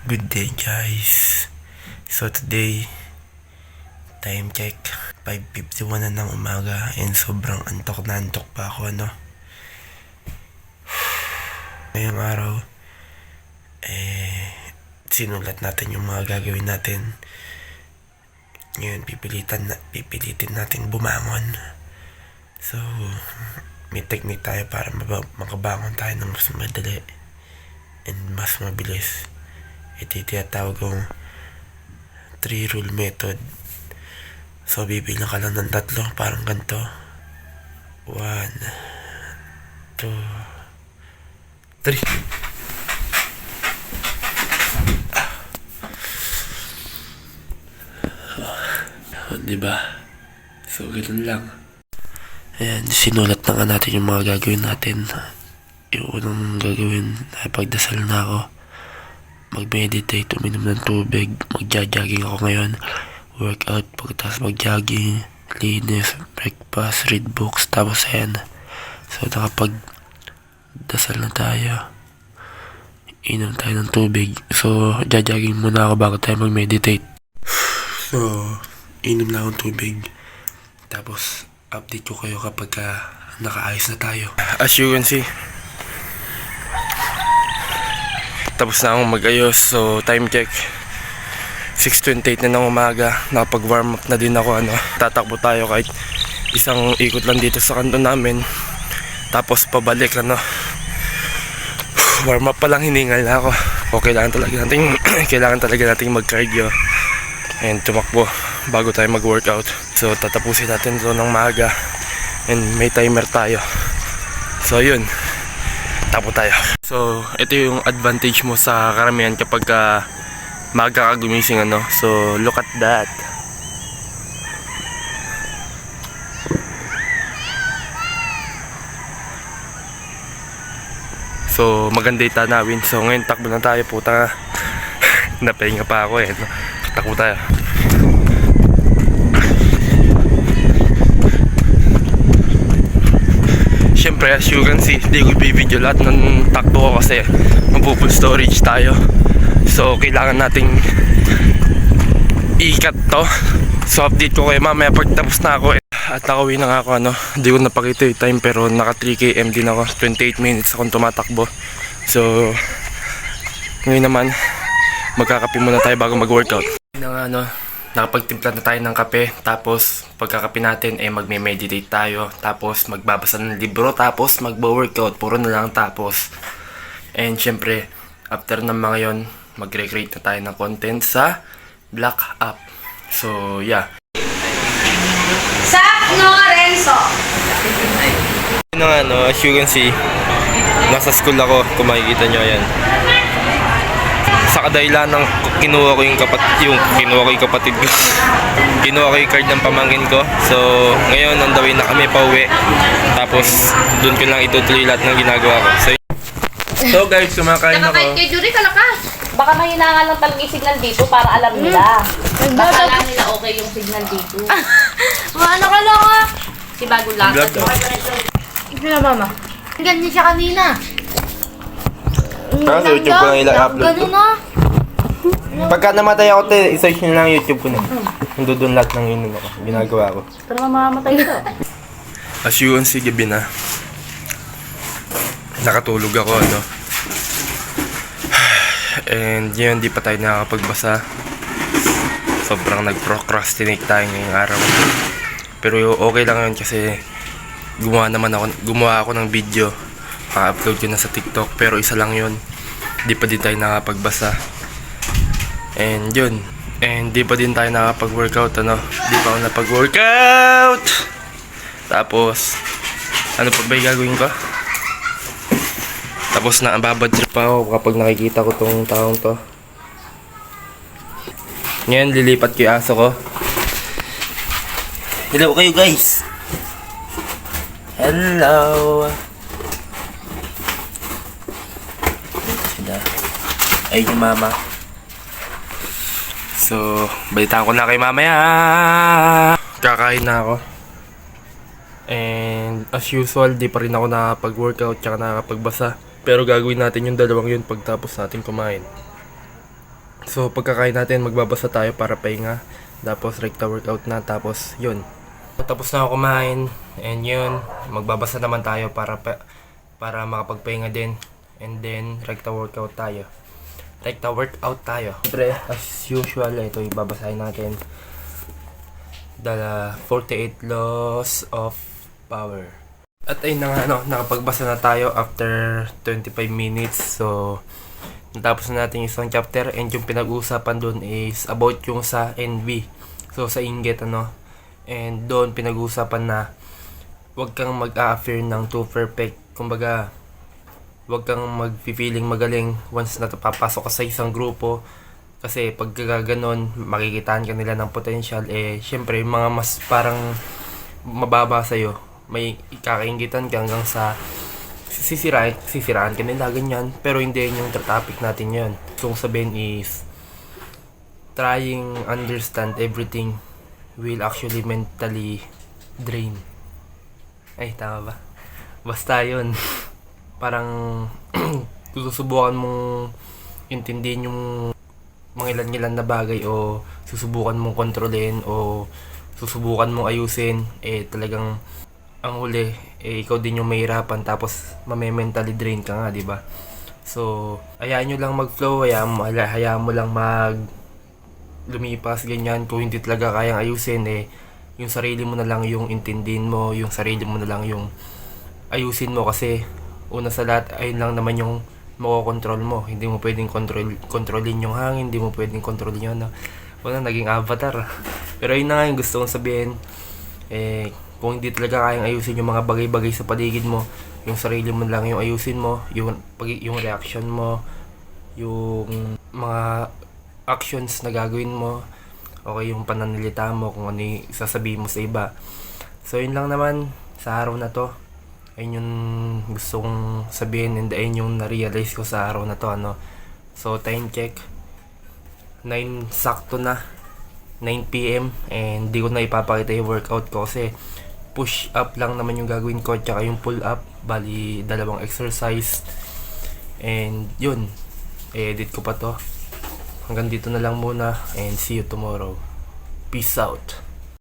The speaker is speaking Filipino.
Good day guys. So today, time check 5:51 na ng umaga and sobrang antok na antok pa ako Ngayong araw, sinulat natin yung mga gagawin natin. Ngayon pipilitin natin bumangon. So, may technique tayo para makabangon tayo ng mas madali and mas mabilis. Ito yung tinatawag kong 3 rule method. So, bibilang ka lang ng 3, parang ganito. 1, 2, 3. Diba? So, ganoon lang. Ayan, sinulat na nga natin yung mga gagawin natin. Yung unang gagawin, pagdasal na ako. Mag-meditate, uminom ng tubig, magja-jogging ako ngayon, workout, pagkatapos mag-jogging, linis, breakfast, read books, tapos ayan. So nakapag-dasal na tayo, inom tayo ng tubig, so ja-jogging muna ako bago tayo mag-meditate. So, inom na akong tubig, tapos update ko kayo kapag nakaayos na tayo. As you can see, tapos na akong mag-ayos. So time check 6:28 na ng umaga. Nakapag warm up na din ako tatakbo tayo kahit isang ikot lang dito sa kanto namin, tapos pabalik warm up pa lang, hiningal na ako. Kailangan talaga nating mag cardio and tumakbo bago tayo mag workout. So tatapusin natin ito ng maaga and may timer tayo. So yun, tapo tayo. So, ito yung advantage mo sa karamihan kapag maaga ka gumising So, look at that. So, maganda yung tanawin. So, ngayon takbo na tayo, puta. Napahinga pa ako Takbo tayo. Siyempre, as you can see, hindi ko i-video lahat ng takbo ko kasi mapupull storage tayo. So, kailangan nating i-cut to. So, update ko kayo mamaya pag tapos na ako at nakauwi na nga ako Hindi ko napakita yung time pero naka 3 km din ako. 28 minutes akong tumatakbo. So, ngayon naman, magkakape muna tayo bago mag-workout. Nakapagtimpla na tayo ng kape, tapos pagkakape natin magme-meditate tayo, tapos magbabasa ng libro, tapos magbo-workout, puro na lang tapos. And syempre, after ng mga yon, mag-recreate na tayo ng content sa Black App. So, yeah. Sak Lorenzo. As you can see, nasa school ako, kung makikita nyo, ayan. Sa kadahilan ng kinuha ko yung kapatid ko. Kinuha ko yung card ng pamangkin ko. So, ngayon, on the way na kami pauwi. Tapos, doon ko lang itutuloy lahat ng ginagawa ko. So guys, kumakain ako. Nakakain kay Jury, kalakas. Baka mahinangan lang talaga yung signal dito para alam nila. Baka alam nila okay yung signal dito. Ano ka lang ah? Si bagong lakad. Ito na mama. Ganyan siya kanina. Sa YouTube ko lang ila-upload ko. Ganun na. Pagka namatay ako, i-search nyo lang YouTube ko na. Nandun lahat ng ginagawa ko. Pero mamamatay ka. As you can see, gabi na. Nakatulog ako and yun, di pa tayo nakakapagbasa. Sobrang nag-procrastinate tayo ngayong araw. Pero okay lang yun kasi gumawa ako ng video. Pa-upload ko na sa TikTok, pero isa lang yun. Di pa din tayo nakakapagbasa. And yun. And di pa din tayo nakakapag-workout Di pa ako napag-workout. Tapos ano pa ba yung gagawin ko? Tapos na babad trip pa ako kapag nakikita ko tong taong to. Ngayon lilipat ko yung aso ko. Hello kayo guys. Hello. Sila. Ayun yung mama. So, balitaan ko na kay mamaya. Kakain na ako. And as usual, di pa rin ako nakapag-workout tsaka nakapag-basa. Pero gagawin natin yung dalawang yun pagtapos natin kumain. So pagkakain natin, magbabasa tayo para pahinga. Tapos rekta workout na, tapos yun. Tapos na ako kumain, and yun, magbabasa naman tayo para makapagpahinga din. And then rekta workout tayo. Siyempre, as usual, ito ibabasahin natin. The 48 Laws of Power. At ayun na nga, nakapagbasa na tayo after 25 minutes. So, natapos na natin yung isang chapter, and yung pinag-uusapan dun is about yung sa envy. So, sa inggit, and doon pinag-uusapan na huwag kang mag-a-affair ng too perfect. Kumbaga, huwag kang mag-feeling magaling once na papasok ka sa isang grupo. Kasi pag gaganon, makikitaan ka nila ng potential. Syempre, yung mga mas parang mababa sa'yo, may ikakaingitan ka hanggang sa sisiraan ka nila, ganyan. Pero hindi yun yung topic natin yun. So, kung sabihin is trying understand everything will actually mentally drain. Ay, tama ba? Basta yun. Parang susubukan mong intindihin yung mga ilan-ilan na bagay, o susubukan mong kontrolin, o susubukan mong ayusin, talagang ang huli, ikaw din yung mahirapan, tapos mentally drain ka nga, di ba? So, hayaan nyo lang mag-flow, hayaan mo lang lumipas, ganyan. Kung hindi talaga kayang ayusin, yung sarili mo na lang yung intindihin mo, yung sarili mo na lang yung ayusin mo, kasi una sa lahat, ayun lang naman yung makokontrol mo. Hindi mo pwedeng kontrolin yung hangin, hindi mo pwedeng kontrolin yung naging avatar. Pero yun na nga yung gusto kong sabihin. Kung hindi talaga kayang ayusin yung mga bagay-bagay sa paligid mo, yung sarili mo lang yung ayusin mo, yung reaction mo, yung mga actions na gagawin mo, okay, yung pananalita mo, kung ano yung sasabihin mo sa iba. So yun lang naman sa araw na to. Ayun yung gusto kong sabihin, and ayun yung na-realize ko sa araw na to. So time check, 9 sakto na, 9 PM, and di ko na ipapakita yung workout ko kasi push up lang naman yung gagawin ko, tsaka yung pull up, bali 2 exercise. And yun, edit ko pa to. Hanggang dito na lang muna, and see you tomorrow. Peace out.